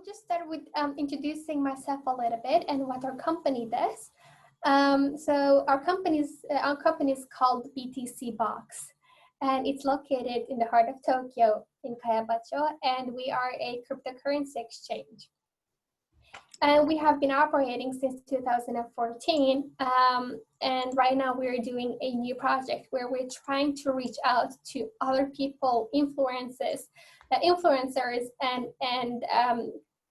just start with introducing myself a little bit and what our company does. So our company is called BTCBOX, and it's located in the heart of Tokyo in Kayabacho, and we are a cryptocurrency exchange. And we have been operating since 2014, and right now we're doing a new project where we're trying to reach out to other people, influencers, and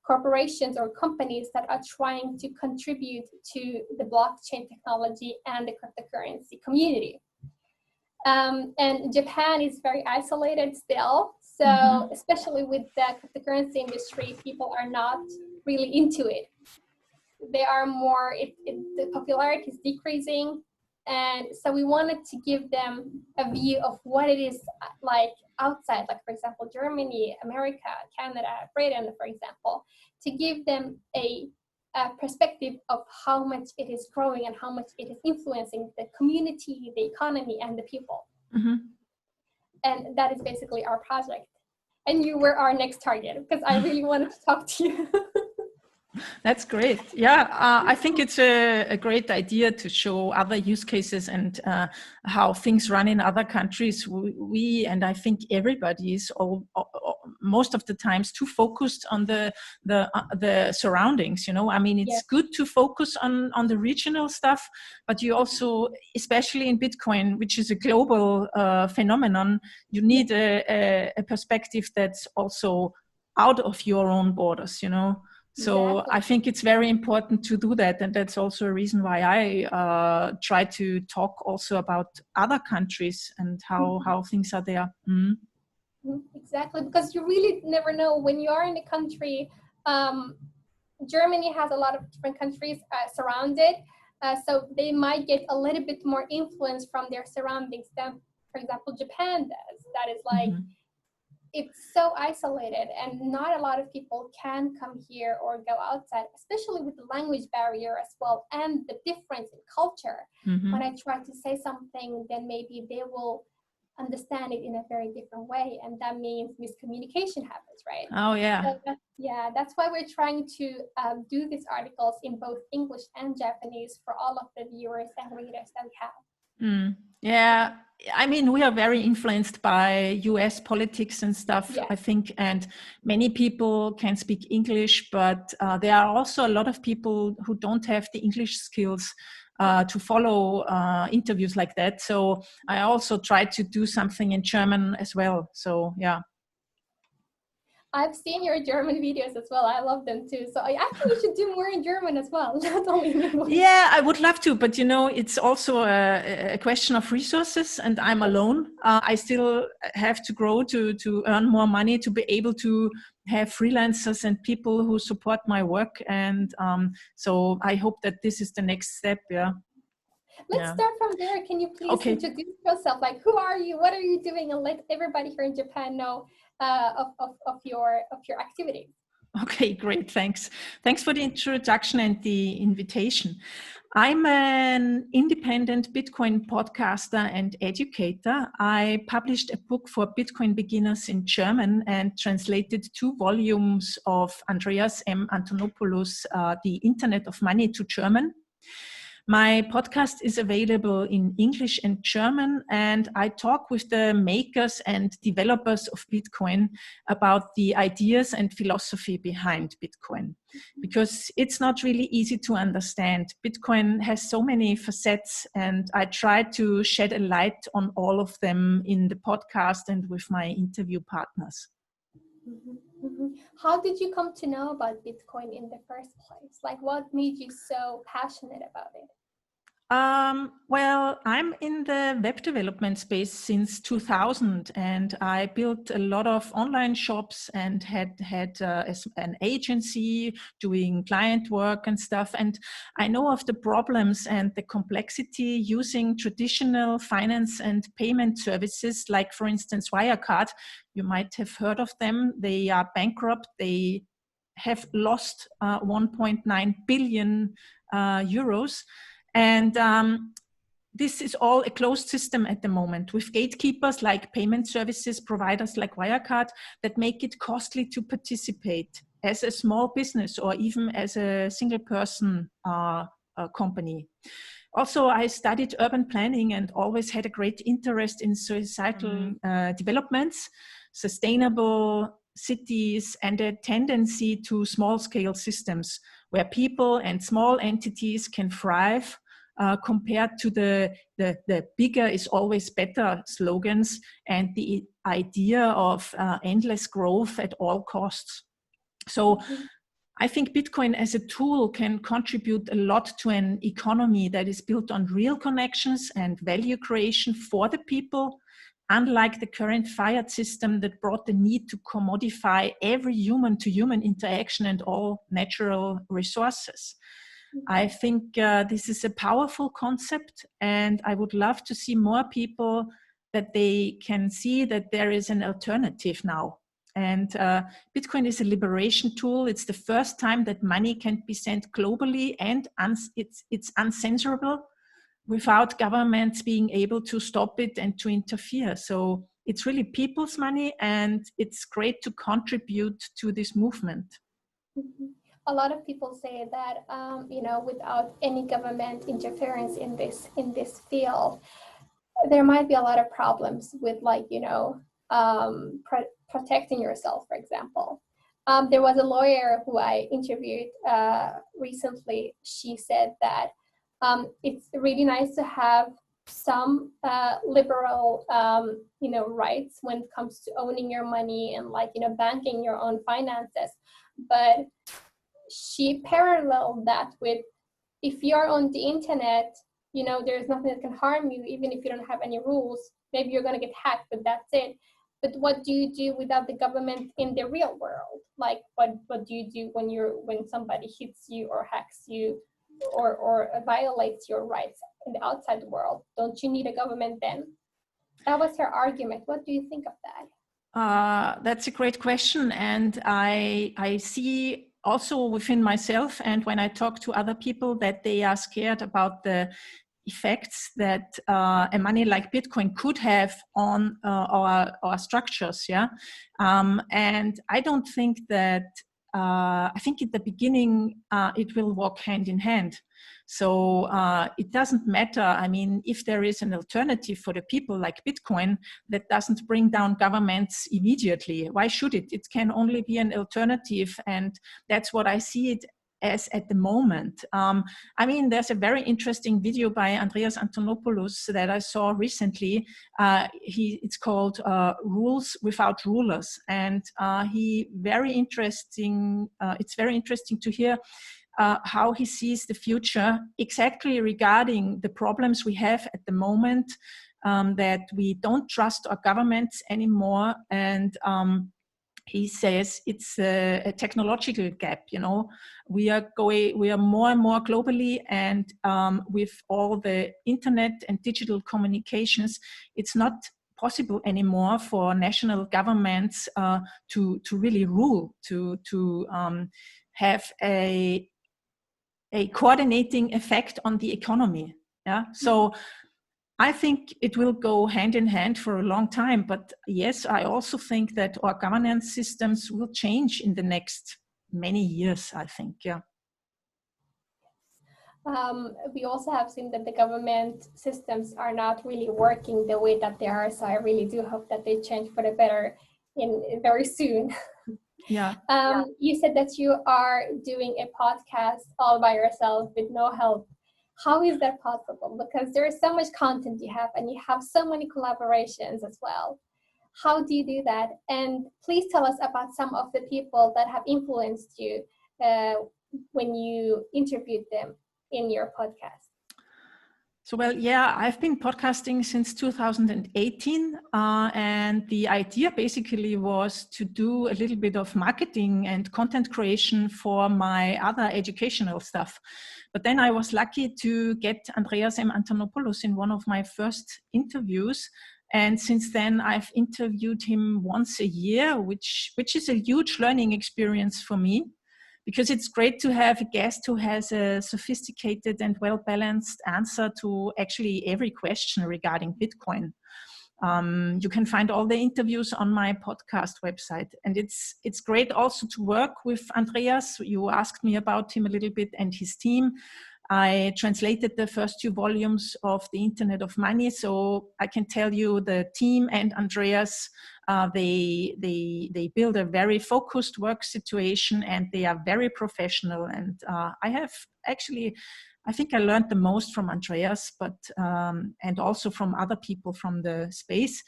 corporations or companies that are trying to contribute to the blockchain technology and the cryptocurrency community. And Japan is very isolated still, so especially with the cryptocurrency industry, people are not really into it. They are more, the popularity is decreasing, and so we wanted to give them a view of what it is like outside, like for example, Germany, America, Canada, Britain, for example, to give them a perspective of how much it is growing and how much it is influencing the community, the economy, and the people. And that is basically our project. And you were our next target because I really wanted to talk to you. That's great. Yeah, I think it's a great idea to show other use cases and how things run in other countries. We and I think everybody is most of the times too focused on the surroundings. You know, I mean, it's good to focus on the regional stuff, but you also, especially in Bitcoin, which is a global phenomenon, you need a perspective that's also out of your own borders. You know. So I think it's very important to do that. And that's also a reason why I try to talk also about other countries and how things are there. Exactly, because you really never know when you are in a country. Germany has a lot of different countries surrounded. So they might get a little bit more influence from their surroundings than, for example, Japan does. That is like, it's so isolated and not a lot of people can come here or go outside, especially with the language barrier as well and the difference in culture. When I try to say something, then maybe they will understand it in a very different way, and that means miscommunication happens, right? Oh yeah. So that's why we're trying to do these articles in both English and Japanese for all of the viewers and readers that we have. Yeah, I mean, we are very influenced by US politics and stuff, I think, and many people can speak English, but there are also a lot of people who don't have the English skills to follow interviews like that. So I also try to do something in German as well. So yeah. I've seen your German videos as well. I love them too. So I think you should do more in German as well, not only in English. Yeah, I would love to, but you know, it's also a question of resources, and I'm alone. I still have to grow to earn more money, to be able to have freelancers and people who support my work. And so I hope that this is the next step. Yeah. Let's start from there. Can you please introduce yourself? Like, who are you? What are you doing? And let everybody here in Japan know of your activities. Okay, great. Thanks for the introduction and the invitation. I'm an independent Bitcoin podcaster and educator. I published a book for Bitcoin beginners in German and translated 2 volumes of Andreas M. Antonopoulos' The Internet of Money to German. My podcast is available in English and German, and I talk with the makers and developers of Bitcoin about the ideas and philosophy behind Bitcoin, because it's not really easy to understand. Bitcoin has so many facets, and I try to shed a light on all of them in the podcast and with my interview partners. How did you come to know about Bitcoin in the first place? Like, what made you so passionate about it? Well, I'm in the web development space since 2000, and I built a lot of online shops and had an agency doing client work and stuff. And I know of the problems and the complexity using traditional finance and payment services, like, for instance, Wirecard. You might have heard of them. They are bankrupt. They have lost 1.9 billion euros. And this is all a closed system at the moment, with gatekeepers like payment services providers like Wirecard that make it costly to participate. as a small business or even as a single person company. Also, I studied urban planning and always had a great interest in societal developments, sustainable cities, and a tendency to small-scale systems where people and small entities can thrive compared to the bigger is always better slogans and the idea of endless growth at all costs. So I think Bitcoin as a tool can contribute a lot to an economy that is built on real connections and value creation for the people, unlike the current fiat system that brought the need to commodify every human-to-human interaction and all natural resources. I think this is a powerful concept, and I would love to see more people that they can see that there is an alternative now. And Bitcoin is a liberation tool. It's the first time that money can be sent globally, and it's uncensorable without governments being able to stop it and to interfere. So it's really people's money, and it's great to contribute to this movement. Mm-hmm. A lot of people say that without any government interference in this field, there might be a lot of problems with protecting yourself, for example. There was a lawyer who I interviewed recently. She said that it's really nice to have some liberal rights when it comes to owning your money and banking your own finances, but she paralleled that with, if you're on the internet, there's nothing that can harm you, even if you don't have any rules. Maybe you're going to get hacked, but that's it. But what do you do without the government in the real world? Like, what do you do when somebody hits you or hacks you or violates your rights in the outside world? Don't you need a government then? That was her argument. What do you think of that? That's a great question, and I see also within myself, and when I talk to other people, that they are scared about the effects that a money like Bitcoin could have on our structures. And I don't think that, I think at the beginning it will walk hand in hand. So it doesn't matter. I mean, if there is an alternative for the people like Bitcoin that doesn't bring down governments immediately, why should it? It can only be an alternative, and that's what I see it as at the moment. I mean, there's a very interesting video by Andreas Antonopoulos that I saw recently. It's called Rules Without Rulers, and it's very interesting to hear how he sees the future exactly regarding the problems we have at the moment, that we don't trust our governments anymore, and he says it's a technological gap. We are more and more globally, and with all the internet and digital communications, it's not possible anymore for national governments to really rule, to have a coordinating effect on the economy. So I think it will go hand in hand for a long time. But yes, I also think that our governance systems will change in the next many years, I think. We also have seen that the government systems are not really working the way that they are. So I really do hope that they change for the better very soon. You said that you are doing a podcast all by yourself with no help. How is that possible? Because there is so much content you have, and you have so many collaborations as well. How do you do that? And please tell us about some of the people that have influenced you when you interviewed them in your podcast. So, I've been podcasting since 2018, and the idea basically was to do a little bit of marketing and content creation for my other educational stuff. But then I was lucky to get Andreas M. Antonopoulos in one of my first interviews. And since then, I've interviewed him once a year, which is a huge learning experience for me, because it's great to have a guest who has a sophisticated and well-balanced answer to actually every question regarding Bitcoin. You can find all the interviews on my podcast website. And it's great also to work with Andreas. You asked me about him a little bit and his team. I translated the first 2 volumes of The Internet of Money. So I can tell you the team and Andreas, they build a very focused work situation, and they are very professional. And I think I learned the most from Andreas, but and also from other people from the space.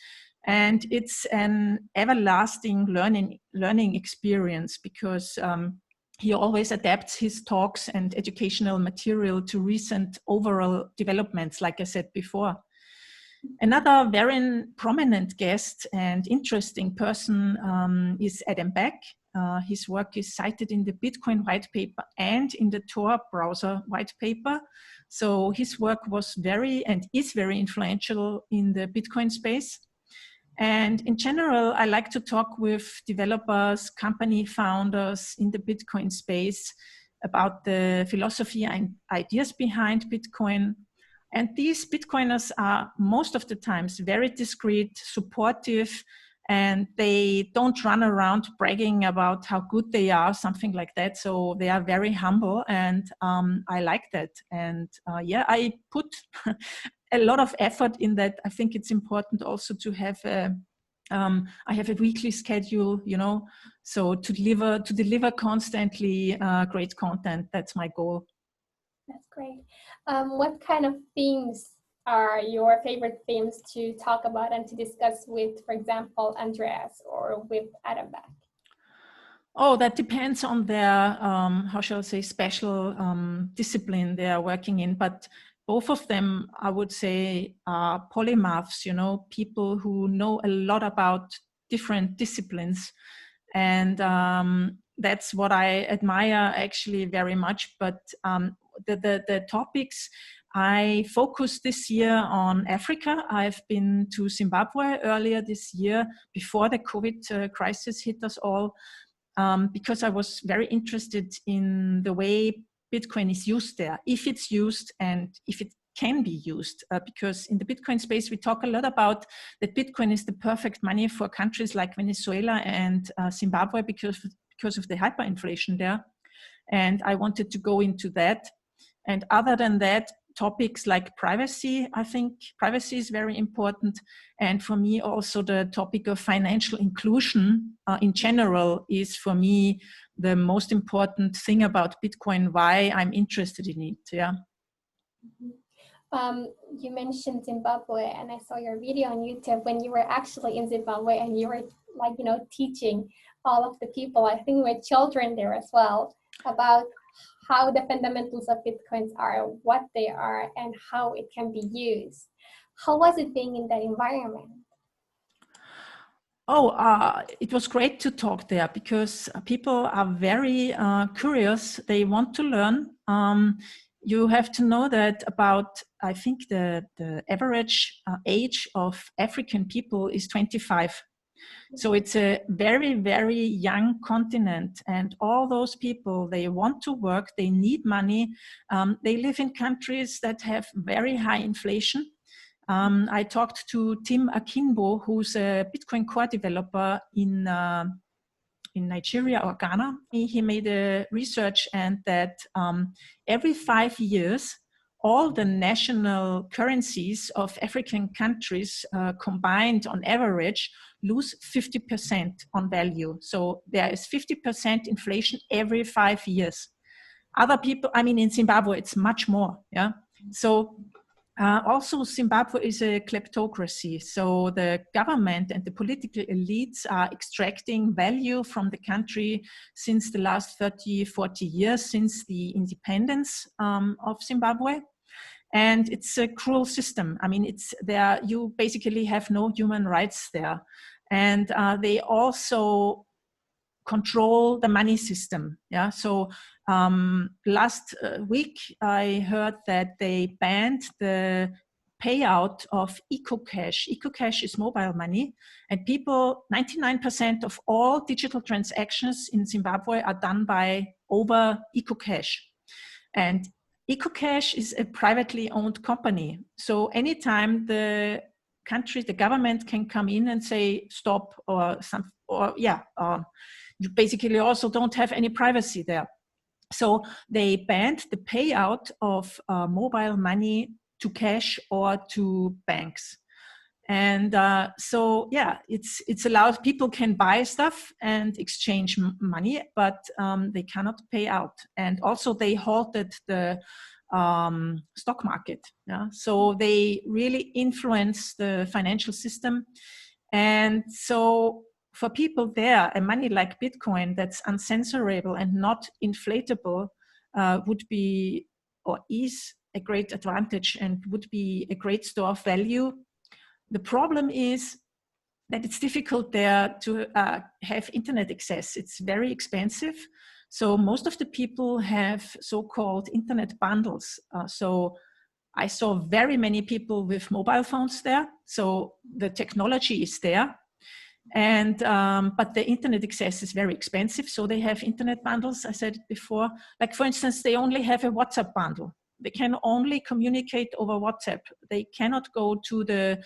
And it's an everlasting learning experience, because he always adapts his talks and educational material to recent overall developments, like I said before. Another very prominent guest and interesting person is Adam Back. His work is cited in the Bitcoin white paper and in the Tor browser white paper. So his work was very and is very influential in the Bitcoin space. And in general, I like to talk with developers, company founders in the Bitcoin space about the philosophy and ideas behind Bitcoin. And these Bitcoiners are most of the times very discreet, supportive, and they don't run around bragging about how good they are, something like that. So they are very humble, and I like that. And I put a lot of effort in that. I think it's important also to have I have a weekly schedule, so to deliver constantly great content. That's my goal. That's great. What kind of themes are your favorite themes to talk about and to discuss with, for example, Andreas or with Adam Back? Oh, that depends on their, how shall I say, special discipline they are working in. But both of them, I would say, are polymaths, people who know a lot about different disciplines. And that's what I admire actually very much. But the topics, I focused this year on Africa. I've been to Zimbabwe earlier this year, before the COVID crisis hit us all. Because I was very interested in the way Bitcoin is used there, if it's used and if it can be used. Because in the Bitcoin space, we talk a lot about that Bitcoin is the perfect money for countries like Venezuela and Zimbabwe because of the hyperinflation there. And I wanted to go into that. And other than that, topics like privacy, I think privacy is very important. And for me, also the topic of financial inclusion in general is for me the most important thing about Bitcoin, why I'm interested in it. Yeah. You mentioned Zimbabwe, and I saw your video on YouTube when you were actually in Zimbabwe, and you were teaching all of the people, I think with children there as well, about how the fundamentals of Bitcoins are, what they are, and how it can be used. How was it being in that environment? It was great to talk there, because people are very curious. They want to learn. You have to know that I think the average age of African people is 25. So it's a very, very young continent, and all those people, they want to work, they need money. They live in countries that have very high inflation. I talked to Tim Akinbo, who's a Bitcoin core developer in Nigeria or Ghana. He made a research, and that every 5 years, all the national currencies of African countries combined on average lose 50% on value. So there is 50% inflation every 5 years. Other people, in Zimbabwe, it's much more. Yeah. So also, Zimbabwe is a kleptocracy. So the government and the political elites are extracting value from the country since the last 30, 40 years, since the independence of Zimbabwe. And it's a cruel system. It's there. You basically have no human rights there. And they also control the money system. Yeah. So last week I heard that they banned the payout of EcoCash. EcoCash is mobile money, and 99% of all digital transactions in Zimbabwe are done over EcoCash. And EcoCash is a privately owned company. So anytime the country, the government can come in and say stop, you basically also don't have any privacy there. So they banned the payout of mobile money to cash or to banks. And it's allowed, people can buy stuff and exchange money, but they cannot pay out. And also they halted the stock market. Yeah? So they really influence the financial system. And so for people there, a money like Bitcoin that's uncensorable and not inflatable would be, or is, a great advantage and would be a great store of value. The problem is that it's difficult there to have internet access. It's very expensive. So most of the people have so-called internet bundles. So I saw very many people with mobile phones there. So the technology is there. And but the internet access is very expensive. So they have internet bundles. I said it before. Like, for instance, they only have a WhatsApp bundle. They can only communicate over WhatsApp. They cannot go to the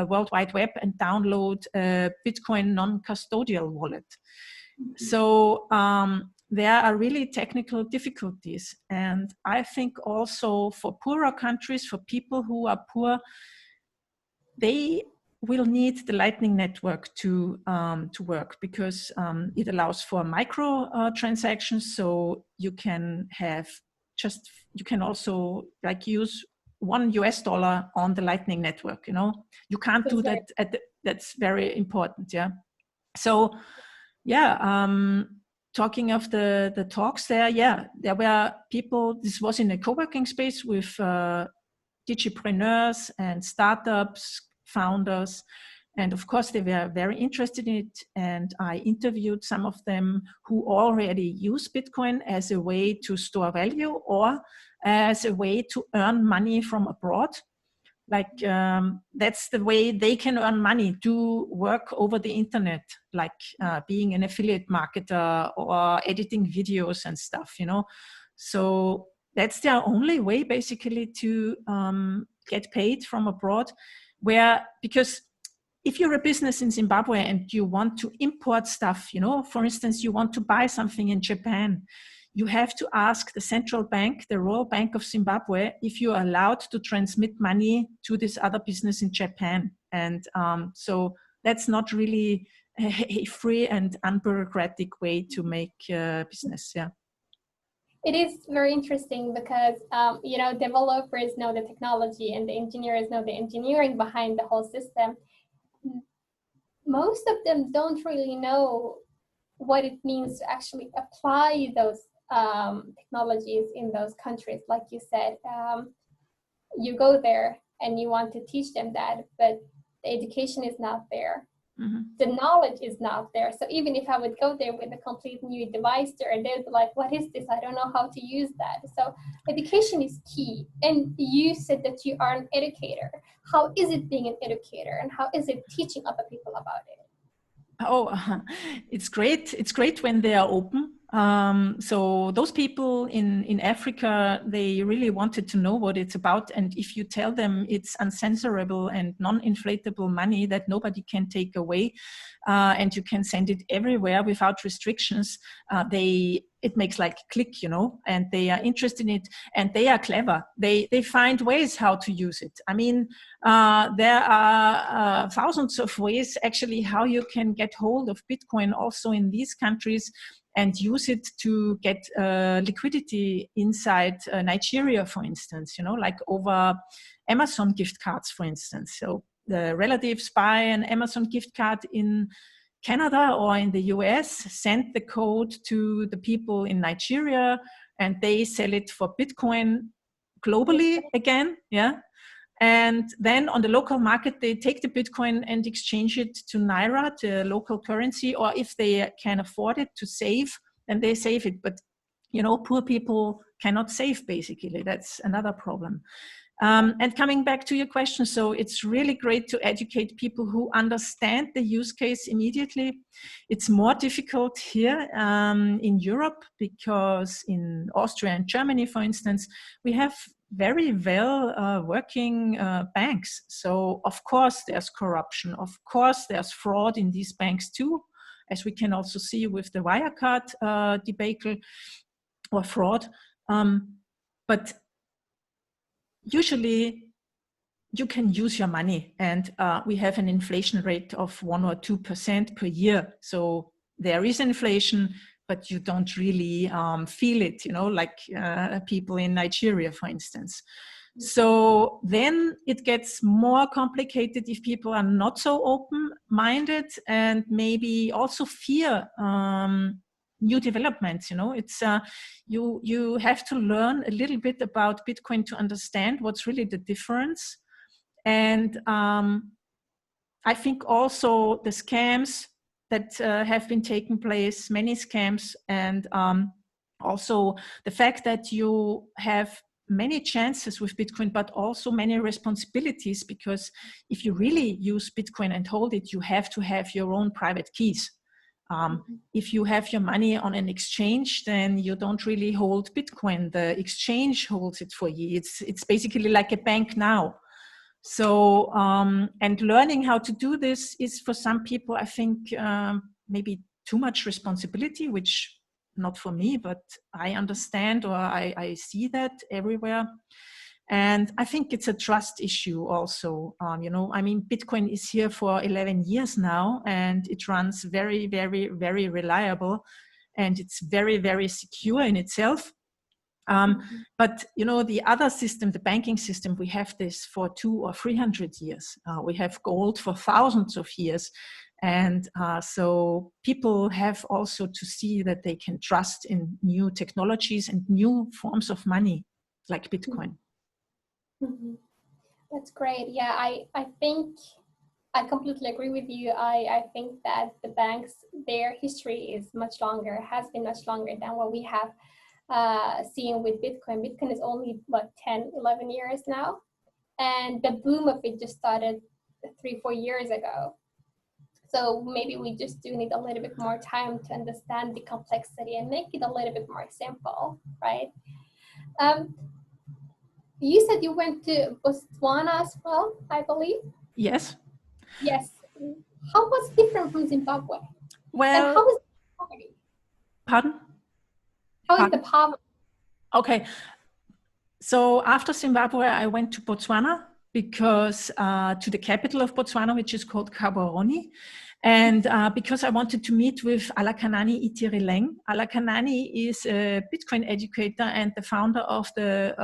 World Wide Web and download a Bitcoin non-custodial wallet. So there are really technical difficulties. And I think also for poorer countries, for people who are poor, they will need the Lightning Network to work, because it allows for micro transactions. So you can have you can also like use $1 on the Lightning Network. You know, you can't do that that's very important. Yeah. So yeah, talking of the talks there, there were people, this was in a co-working space with digipreneurs and startups, founders, and of course they were very interested in it. And I interviewed some of them who already use Bitcoin as a way to store value or as a way to earn money from abroad. Like that's the way they can earn money, do work over the internet, like being an affiliate marketer or editing videos and stuff, you know. So that's their only way basically to get paid from abroad, because if you're a business in Zimbabwe and you want to import stuff, you know, for instance, you want to buy something in Japan, you have to ask the central bank, the Royal Bank of Zimbabwe, if you are allowed to transmit money to this other business in Japan. And so that's not really a free and unbureaucratic way to make business. Yeah. It is very interesting because, you know, developers know the technology and the engineers know the engineering behind the whole system. Most of them don't really know what it means to actually apply those technologies in those countries. Like you said, you go there and you want to teach them that, but the education is not there. Mm-hmm. The knowledge is not there. So even if I would go there with a complete new device there, they'd be like, what is this? I don't know how to use that. So education is key. And you said that you are an educator. How is it being an educator, and how is it teaching other people about it? Oh, it's great. It's great when they are open. So those people in Africa, they really wanted to know what it's about. And if you tell them it's uncensorable and non-inflatable money that nobody can take away, and you can send it everywhere without restrictions, it makes like click, you know, and they are interested in it, and they are clever. They find ways how to use it. I mean, there are thousands of ways actually how you can get hold of Bitcoin also in these countries and use it to get liquidity inside Nigeria, for instance, you know, like over Amazon gift cards, for instance. So the relatives buy an Amazon gift card in Canada or in the US, send the code to the people in Nigeria, and they sell it for Bitcoin globally again, yeah. And then on the local market, they take the Bitcoin and exchange it to Naira, the local currency, or if they can afford it to save, then they save it. But, you know, poor people cannot save, basically. That's another problem. And coming back to your question, so it's really great to educate people who understand the use case immediately. It's more difficult here in Europe, because in Austria and Germany, for instance, we have very well working banks. So of course there's corruption, of course there's fraud in these banks too, as we can also see with the Wirecard debacle or fraud. But usually you can use your money, and we have an inflation rate of 1 or 2% per year. So there is inflation, but you don't really feel it, like people in Nigeria, for instance. So then it gets more complicated if people are not so open-minded and maybe also fear new developments. It's you have to learn a little bit about Bitcoin to understand what's really the difference. And I think also the scams that have been taking place, many scams, and also the fact that you have many chances with Bitcoin, but also many responsibilities, because if you really use Bitcoin and hold it, you have to have your own private keys. If you have your money on an exchange, then you don't really hold Bitcoin. The exchange holds it for you. It's basically like a bank now. So, and learning how to do this is for some people, I think, maybe too much responsibility, which not for me, but I understand, or I see that everywhere. And I think it's a trust issue also. Bitcoin is here for 11 years now, and it runs very, very, very reliable, and it's very, very secure in itself. But the other system, the banking system, we have this for 200 or 300 years. We have gold for thousands of years. And so people have also to see that they can trust in new technologies and new forms of money like Bitcoin. Mm-hmm. That's great. Yeah, I think I completely agree with you. I think that the banks, their history is much longer, has been much longer than what we have seen with Bitcoin. Bitcoin is only 10, 11 years now. And the boom of it just started 3-4 years ago. So maybe we just do need a little bit more time to understand the complexity and make it a little bit more simple, right? You said you went to Botswana as well, I believe? Yes. Yes. How was it different from Zimbabwe? Well, and how is the poverty? Pardon? How is the poverty? Okay. So after Zimbabwe, I went to Botswana because to the capital of Botswana, which is called Gaborone. And because I wanted to meet with Alakanani Itirileng. Alakanani is a Bitcoin educator and the founder of the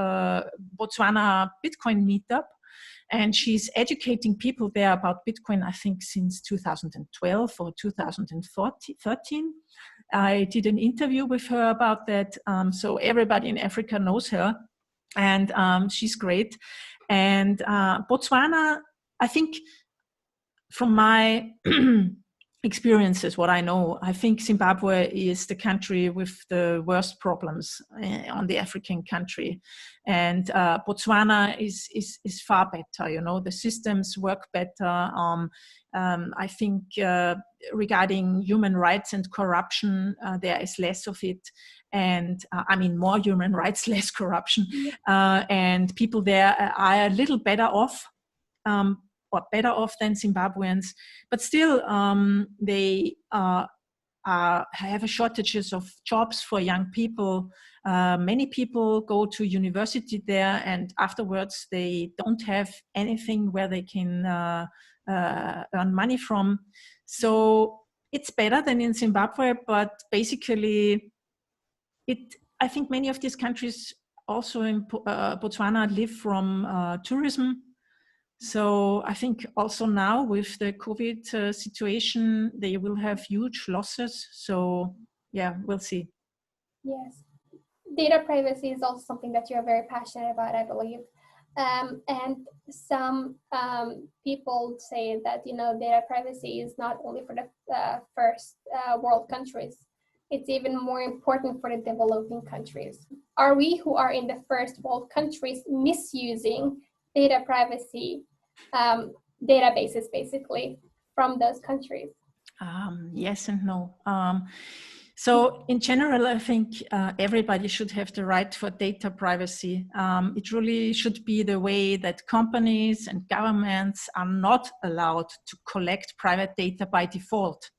Botswana Bitcoin Meetup. And she's educating people there about Bitcoin, I think, since 2012 or 2013. I did an interview with her about that. So everybody in Africa knows her. And she's great. And Botswana, I think, from my experiences, what I know, I think Zimbabwe is the country with the worst problems on the African country. And Botswana is far better, the systems work better. I think regarding human rights and corruption, there is less of it. And more human rights, less corruption. And people there are a little better off. Or better off than Zimbabweans, but still they have a shortages of jobs for young people. Many people go to university there, and afterwards they don't have anything where they can earn money from. So it's better than in Zimbabwe, but basically I think many of these countries also in Botswana live from tourism. So I think also now with the COVID situation, they will have huge losses. So yeah, we'll see. Yes. Data privacy is also something that you're very passionate about, I believe. And some people say that, data privacy is not only for the first world countries. It's even more important for the developing countries. Are we who are in the first world countries misusing data privacy databases, basically, from those countries? Yes and no. So in general, I think everybody should have the right for data privacy. It really should be the way that companies and governments are not allowed to collect private data by default.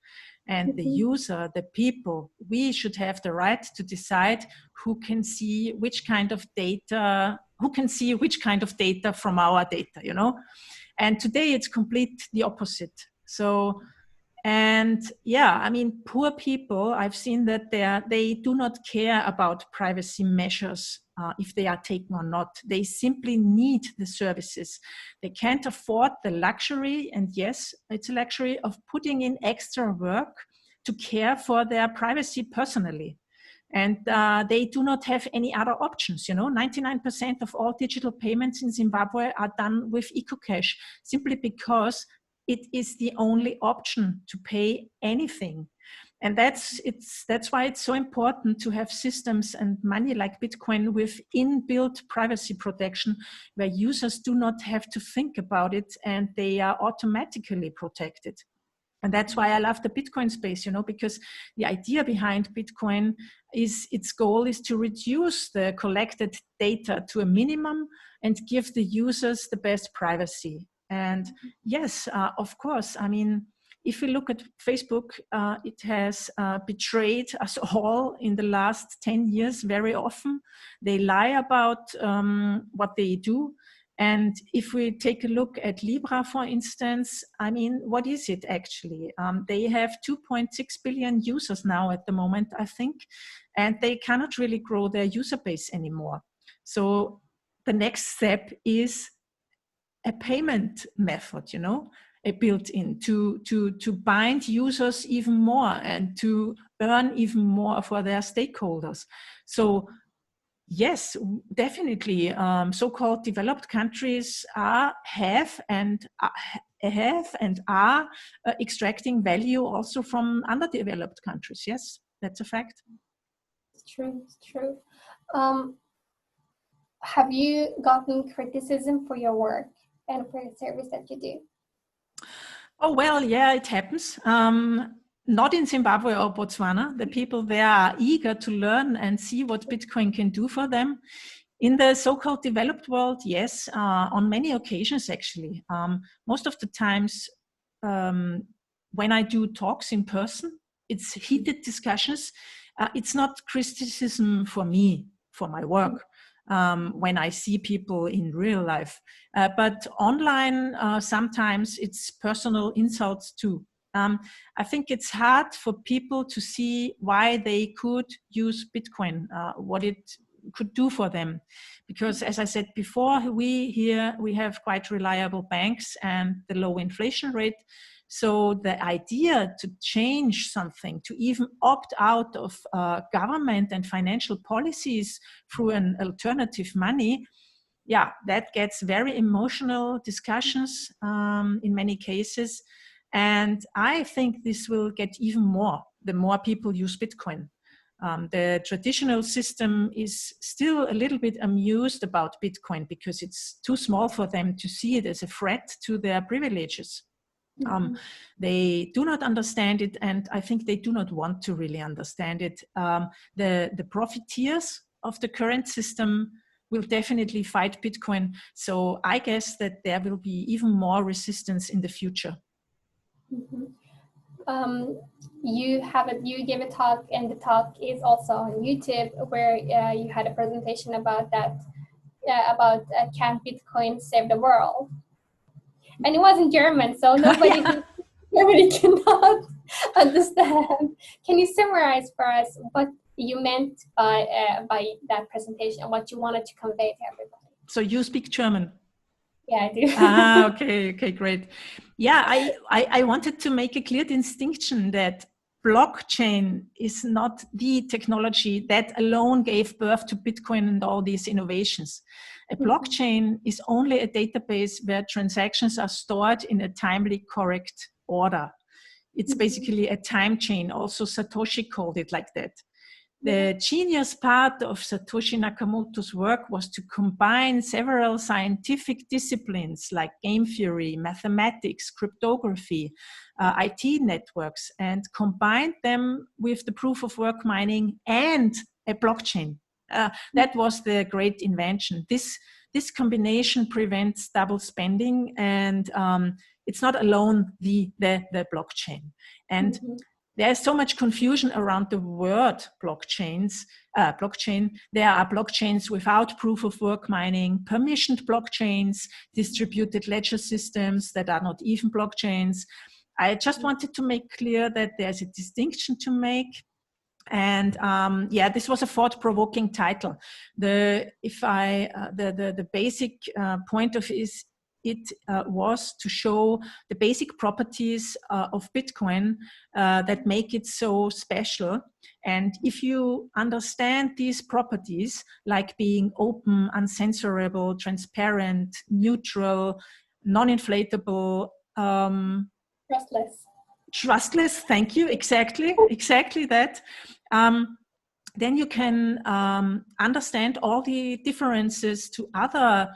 And the user, the people, we should have the right to decide who can see which kind of data, from our data, you know? And today it's complete the opposite. So, and yeah, I mean, poor people, I've seen that they do not care about privacy measures if they are taken or not. They simply need the services. They can't afford the luxury, and yes, it's a luxury, of putting in extra work to care for their privacy personally. And they do not have any other options. You know, 99% of all digital payments in Zimbabwe are done with EcoCash, simply because it is the only option to pay anything. And that's why it's so important to have systems and money like Bitcoin with inbuilt privacy protection, where users do not have to think about it and they are automatically protected. And that's why I love the Bitcoin space, you know, because the idea behind Bitcoin is its goal is to reduce the collected data to a minimum and give the users the best privacy. And yes, of course, I mean, if we look at Facebook, it has betrayed us all in the last 10 years very often. They lie about what they do. And if we take a look at Libra, for instance, I mean, what is it actually? They have 2.6 billion users now at the moment, I think, and they cannot really grow their user base anymore. So the next step is a payment method, you know, built in to bind users even more and to earn even more for their stakeholders. So yes, definitely. So-called developed countries have and are extracting value also from underdeveloped countries. Yes, that's a fact. It's true. It's true. Have you gotten criticism for your work and for the service that you do? Oh, well, yeah, it happens. Not in Zimbabwe or Botswana. The people there are eager to learn and see what Bitcoin can do for them. In the so-called developed world, yes, on many occasions, actually. Most of the times when I do talks in person, it's heated discussions. It's not criticism for me, for my work. When I see people in real life. But online, sometimes it's personal insults too. I think it's hard for people to see why they could use Bitcoin, what it could do for them. Because as I said before, we have quite reliable banks and the low inflation rate. So the idea to change something, to even opt out of government and financial policies through an alternative money, yeah, that gets very emotional discussions in many cases. And I think this will get even more, the more people use Bitcoin. The traditional system is still a little bit amused about Bitcoin because it's too small for them to see it as a threat to their privileges. They do not understand it, and I think they do not want to really understand it. The profiteers of the current system will definitely fight Bitcoin. So I guess that there will be even more resistance in the future. You gave a talk, and the talk is also on YouTube, where you had a presentation about that, about can Bitcoin save the world? And it was in German, so nobody cannot understand. Can you summarize for us what you meant by that presentation and what you wanted to convey to everybody? So you speak German? Yeah, I do. Okay, great. Yeah, I wanted to make a clear distinction that blockchain is not the technology that alone gave birth to Bitcoin and all these innovations. A blockchain is only a database where transactions are stored in a timely, correct order. It's basically a time chain. Also, Satoshi called it like that. The genius part of Satoshi Nakamoto's work was to combine several scientific disciplines like game theory, mathematics, cryptography, IT networks, and combined them with the proof of work mining and a blockchain. That was the great invention. This combination prevents double spending, and it's not alone the blockchain. And there's so much confusion around the word blockchain. There are blockchains without proof of work mining, permissioned blockchains, distributed ledger systems that are not even blockchains. I just wanted to make clear that there's a distinction to make. And this was a thought-provoking title. The basic point of it was to show the basic properties of Bitcoin that make it so special. And if you understand these properties, like being open, uncensorable, transparent, neutral, non-inflatable, trustless, thank you, exactly that. Then you can understand all the differences to other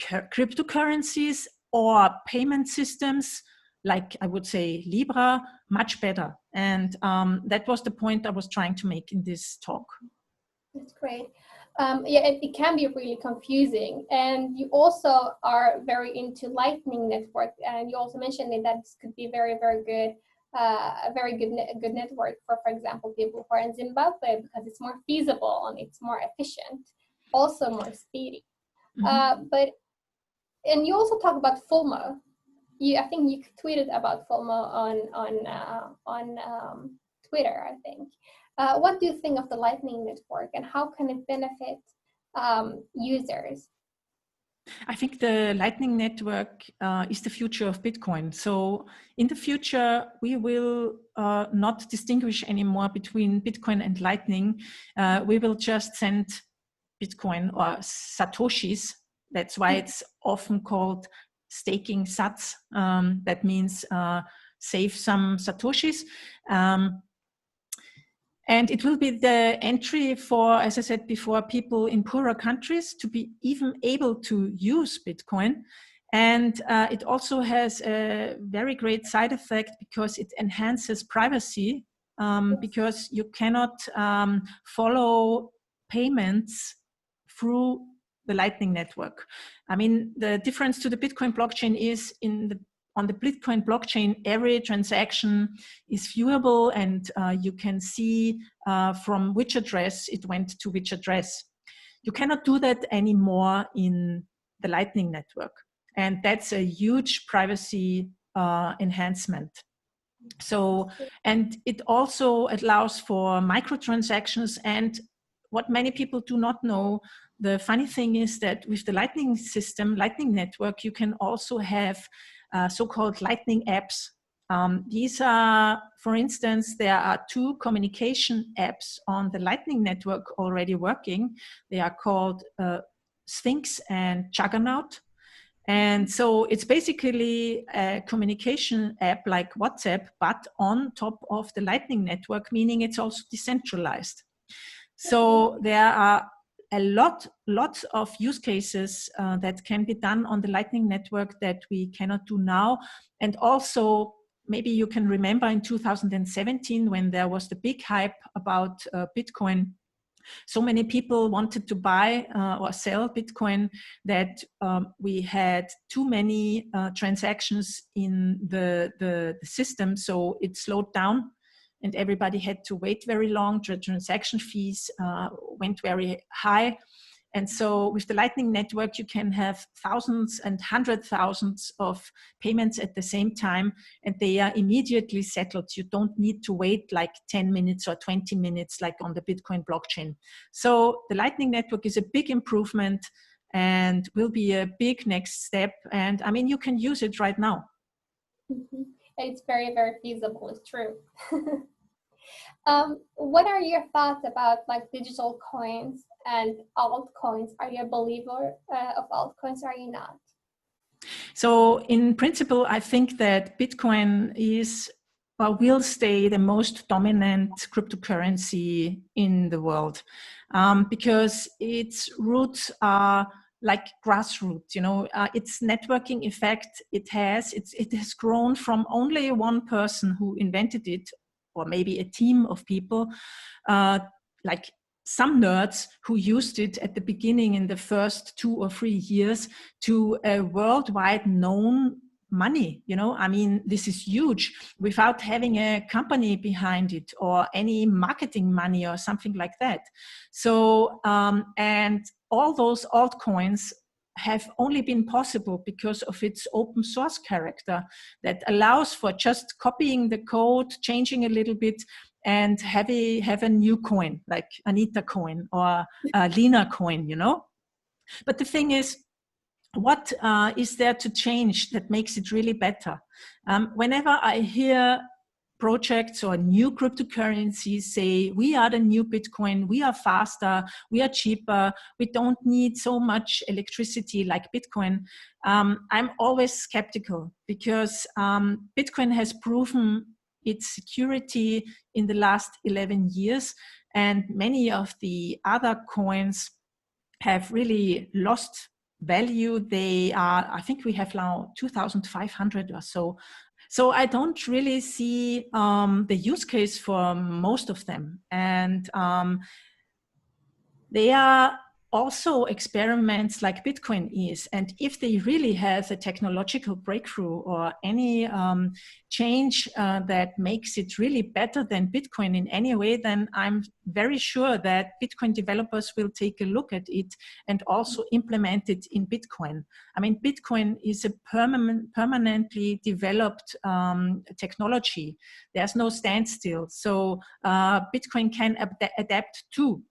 cryptocurrencies or payment systems, like I would say Libra, much better. And that was the point I was trying to make in this talk. That's great. It can be really confusing. And you also are very into Lightning Network, and you also mentioned that this could be very, very good. A very good network for example, people who are in Zimbabwe, because it's more feasible and it's more efficient, also more speedy. And you also talk about FOMO. I think you tweeted about FOMO on Twitter, I think. What do you think of the Lightning Network, and how can it benefit users? I think the Lightning Network is the future of Bitcoin. So in the future, we will not distinguish anymore between Bitcoin and Lightning. We will just send Bitcoin or Satoshis. That's why it's often called staking sats. That means save some Satoshis. And it will be the entry for, as I said before, people in poorer countries to be even able to use Bitcoin. And it also has a very great side effect because it enhances privacy, because you cannot follow payments through the Lightning Network. I mean, the difference to the Bitcoin blockchain is on the Bitcoin blockchain, every transaction is viewable, and you can see from which address it went to which address. You cannot do that anymore in the Lightning Network. And that's a huge privacy enhancement. So, and it also allows for microtransactions. And what many people do not know, the funny thing is that with the Lightning system, Lightning Network, you can also have so-called Lightning apps. These are, for instance, there are 2 communication apps on the Lightning Network already working. They are called Sphinx and Juggernaut. And so it's basically a communication app like WhatsApp, but on top of the Lightning Network, meaning it's also decentralized. So there are lots of use cases that can be done on the Lightning Network that we cannot do now. And also, maybe you can remember in 2017 when there was the big hype about Bitcoin. So many people wanted to buy or sell Bitcoin that we had too many transactions in the system, so it slowed down. And everybody had to wait very long. The transaction fees went very high. And so with the Lightning Network, you can have thousands and hundred thousands of payments at the same time, and they are immediately settled. You don't need to wait like 10 minutes or 20 minutes like on the Bitcoin blockchain. So the Lightning Network is a big improvement and will be a big next step. And I mean, you can use it right now. Mm-hmm. It's very, very feasible. It's true. What are your thoughts about like digital coins and altcoins? Are you a believer of altcoins, or are you not? So in principle, I think that Bitcoin is will stay the most dominant cryptocurrency in the world, because its roots are like grassroots. Its networking effect it has grown from only one person who invented it, or maybe a team of people, like some nerds who used it at the beginning in the first 2 or 3 years, to a worldwide known money. This is huge, without having a company behind it or any marketing money or something like that. So and all those altcoins have only been possible because of its open source character that allows for just copying the code, changing a little bit, and have a new coin like Anita coin or Lina coin. But the thing is, what is there to change that makes it really better? Whenever I hear projects or new cryptocurrencies say, we are the new Bitcoin, we are faster, we are cheaper, we don't need so much electricity like Bitcoin, I'm always skeptical, because Bitcoin has proven its security in the last 11 years, and many of the other coins have really lost value. I think we have now 2,500 or so. So I don't really see the use case for most of them. And they are also experiments like Bitcoin is. And if they really have a technological breakthrough or any change that makes it really better than Bitcoin in any way, then I'm very sure that Bitcoin developers will take a look at it and also implement it in Bitcoin. Bitcoin is a permanently developed technology. There's no standstill. So Bitcoin can adapt too.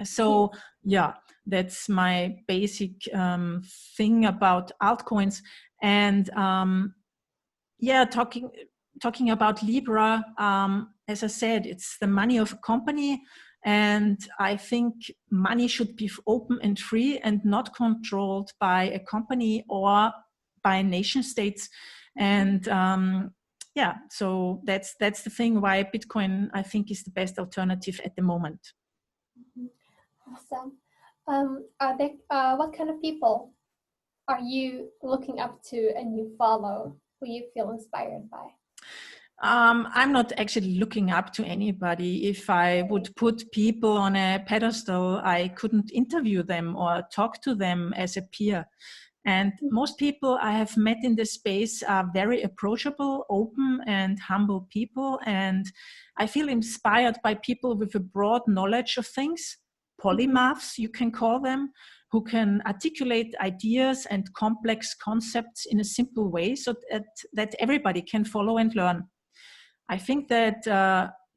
So yeah, that's my basic thing about altcoins. And talking about Libra, as I said, it's the money of a company, and I think money should be open and free and not controlled by a company or by nation states. And so that's the thing why Bitcoin, I think, is the best alternative at the moment. Awesome. What kind of people are you looking up to and you follow, who you feel inspired by? I'm not actually looking up to anybody. If I would put people on a pedestal, I couldn't interview them or talk to them as a peer. And most people I have met in this space are very approachable, open, and humble people. And I feel inspired by people with a broad knowledge of things, polymaths, you can call them, who can articulate ideas and complex concepts in a simple way so that everybody can follow and learn. I think that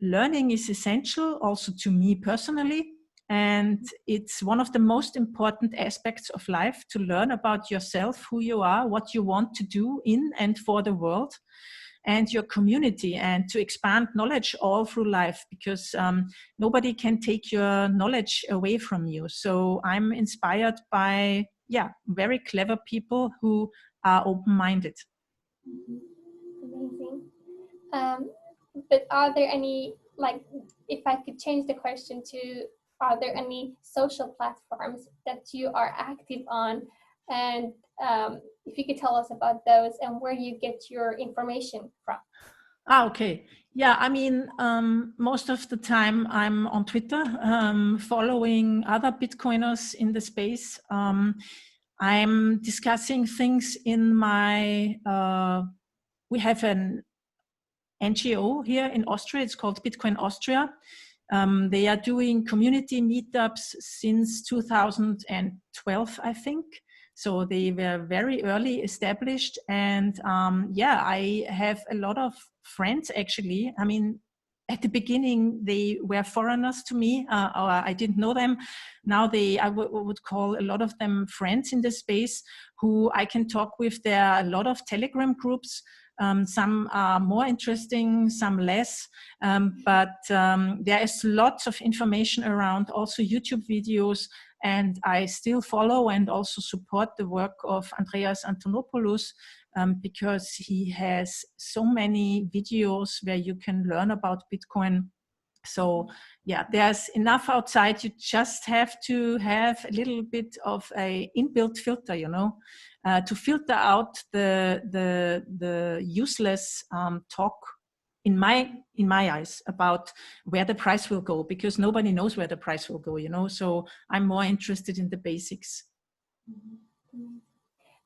learning is essential also to me personally. And it's one of the most important aspects of life, to learn about yourself, who you are, what you want to do in and for the world and your community, and to expand knowledge all through life, because nobody can take your knowledge away from you. So I'm inspired by, very clever people who are open-minded. Amazing. But are there any, if I could change the question to, are there any social platforms that you are active on? And if you could tell us about those and where you get your information from. Okay. Yeah, most of the time I'm on Twitter, following other Bitcoiners in the space. I'm discussing things in my, we have an NGO here in Austria. It's called Bitcoin Austria. They are doing community meetups since 2012, I think. So they were very early established. And I have a lot of friends, actually. At the beginning, they were foreigners to me, or I didn't know them. Now I would call a lot of them friends in the space who I can talk with. There are a lot of Telegram groups. Some are more interesting, some less, but there is lots of information around, also YouTube videos, And I still follow and also support the work of Andreas Antonopoulos, because he has so many videos where you can learn about Bitcoin. So yeah, there's enough outside. You just have to have a little bit of a inbuilt filter, to filter out the useless talk in my eyes about where the price will go, because nobody knows where the price will go, So I'm more interested in the basics.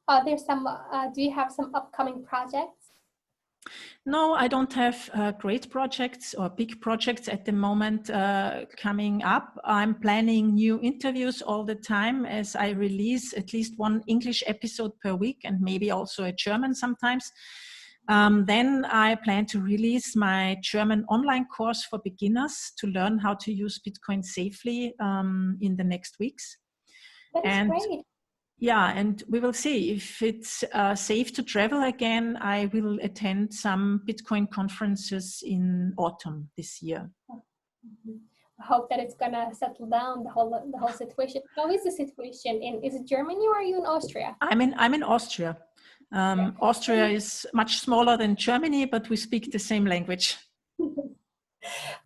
Do you have some upcoming projects? No, I don't have great projects or big projects at the moment coming up. I'm planning new interviews all the time as I release at least one English episode per week and maybe also a German sometimes. Then I plan to release my German online course for beginners to learn how to use Bitcoin safely in the next weeks. That is great. Yeah, and we will see if it's safe to travel again. I will attend some Bitcoin conferences in autumn this year. I hope that it's gonna settle down, the whole situation. How is the situation is it Germany or are you in Austria? I'm in Austria. Austria is much smaller than Germany, but we speak the same language.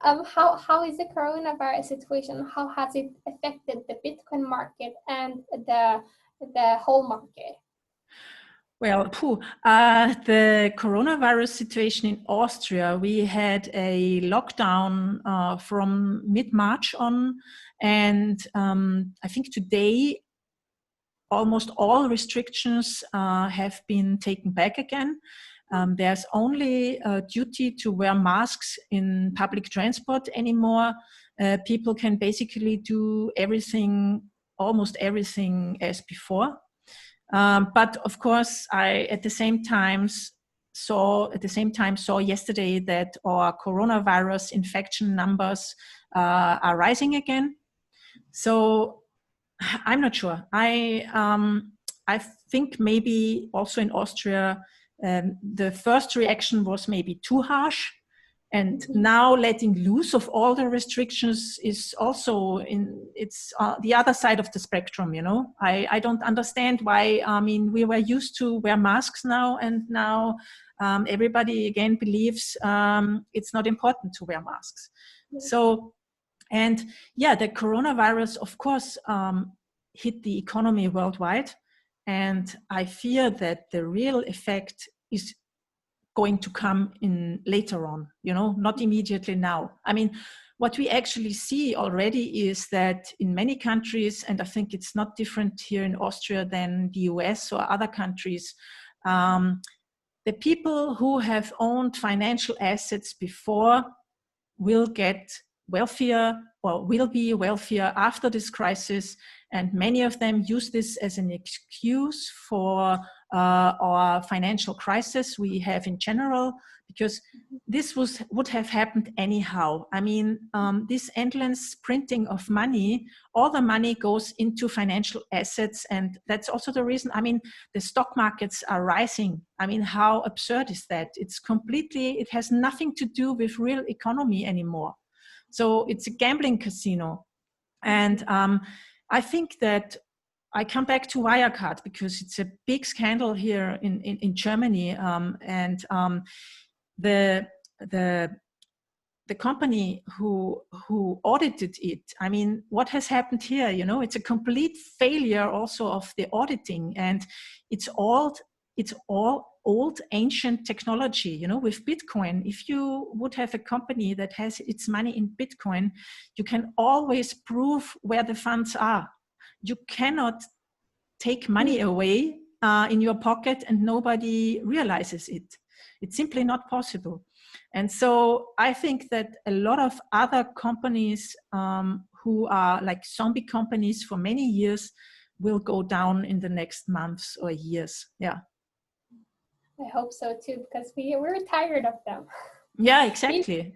How is the coronavirus situation? How has it affected the Bitcoin market and the whole market? Well, the coronavirus situation in Austria, we had a lockdown from mid-March on, and I think today almost all restrictions have been taken back again. There's only a duty to wear masks in public transport anymore. People can basically do almost everything as before. But of course, I at the same time saw yesterday that our coronavirus infection numbers are rising again. So I'm not sure. I think maybe also in Austria, the first reaction was maybe too harsh. And now letting loose of all the restrictions is also it's the other side of the spectrum, I don't understand why. I mean, we were used to wear masks now, and now everybody again believes it's not important to wear masks. So, and yeah, the coronavirus, of course, hit the economy worldwide. And I fear that the real effect is going to come in later on, not immediately now. I mean, what we actually see already is that in many countries, and I think it's not different here in Austria than the US or other countries, the people who have owned financial assets before will get wealthier or will be wealthier after this crisis. And many of them use this as an excuse for our financial crisis we have in general, because this would have happened anyhow. I mean, this endless printing of money, all the money goes into financial assets. And that's also the reason, I mean, the stock markets are rising. I mean, how absurd is that? It has nothing to do with real economy anymore. So it's a gambling casino. And I think that I come back to Wirecard because it's a big scandal here in Germany. And the company who audited it, I mean, what has happened here? It's a complete failure also of the auditing, and it's all old ancient technology. With Bitcoin, if you would have a company that has its money in Bitcoin, you can always prove where the funds are. You cannot take money away in your pocket and nobody realizes it. It's simply not possible. And so I think that a lot of other companies who are like zombie companies for many years will go down in the next months or years. Yeah. I hope so too, because we're tired of them. Yeah, exactly.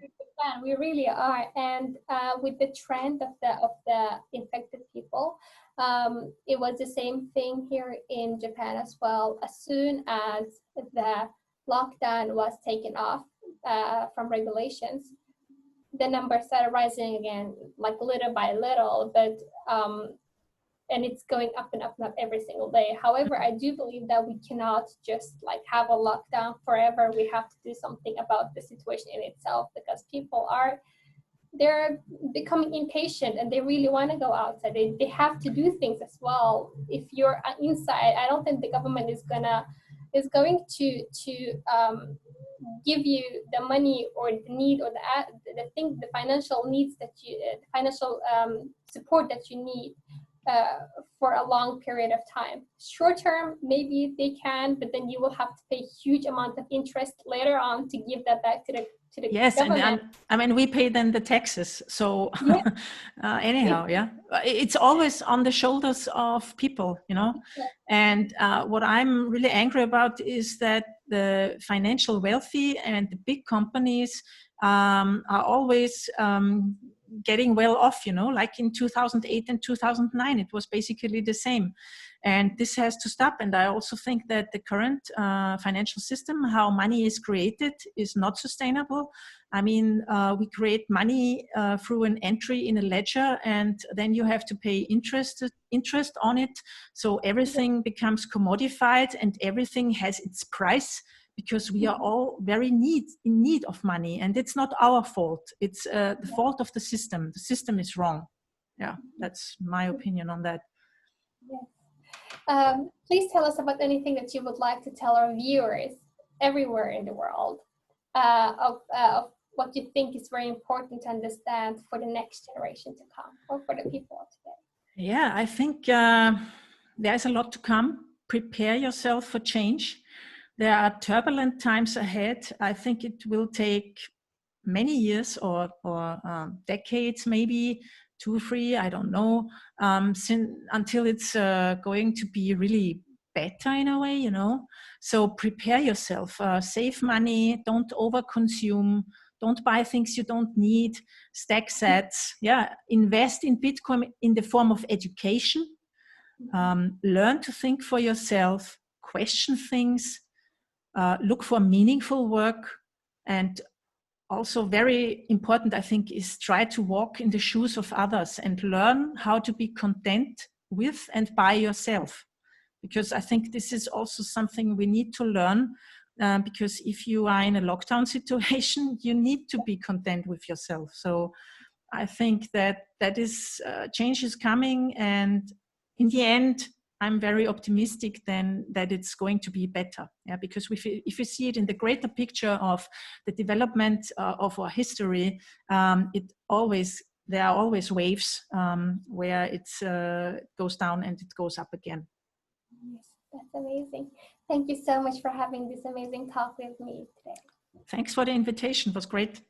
We really are. And with the trend of the infected people, it was the same thing here in Japan as well. As soon as the lockdown was taken off from regulations, the numbers started rising again, like little by little. But and it's going up and up and up every single day. However, I do believe that we cannot just like have a lockdown forever. We have to do something about the situation in itself, because people they're becoming impatient and they really want to go outside. They have to do things as well. If you're inside, I don't think the government is going to give you the money or the need or the financial needs that the financial support that you need for a long period of time. Short term, maybe they can, but then you will have to pay huge amount of interest later on to give that back to the yes, government. and I mean, we pay then the taxes. So anyhow, yeah, it's always on the shoulders of people, you know. And what I'm really angry about is that the financial wealthy and the big companies are always getting well off, you know, like in 2008 and 2009, it was basically the same. And this has to stop. And I also think that the current financial system, how money is created, is not sustainable. I mean, we create money through an entry in a ledger, and then you have to pay interest on it. So everything becomes commodified and everything has its price, because we are all very in need of money. And it's not our fault. It's the fault of the system. The system is wrong. Yeah, that's my opinion on that. Yes. Please tell us about anything that you would like to tell our viewers everywhere in the world of what you think is very important to understand for the next generation to come, or for the people of today. Yeah, I think there's a lot to come. Prepare yourself for change. There are turbulent times ahead. I think it will take many years or decades, maybe 2 or 3, I don't know, until it's going to be really better in a way, you know. So prepare yourself, save money, don't overconsume, don't buy things you don't need, stack sats, invest in Bitcoin in the form of education, learn to think for yourself, question things, look for meaningful work, and also very important, I think, is try to walk in the shoes of others and learn how to be content with and by yourself. Because I think this is also something we need to learn, because if you are in a lockdown situation, you need to be content with yourself. So I think that is change is coming, and in the end, I'm very optimistic then that it's going to be better. Yeah, because if you see it in the greater picture of the development of our history, there are always waves where it goes down and it goes up again. Yes, that's amazing. Thank you so much for having this amazing talk with me today. Thanks for the invitation. It was great.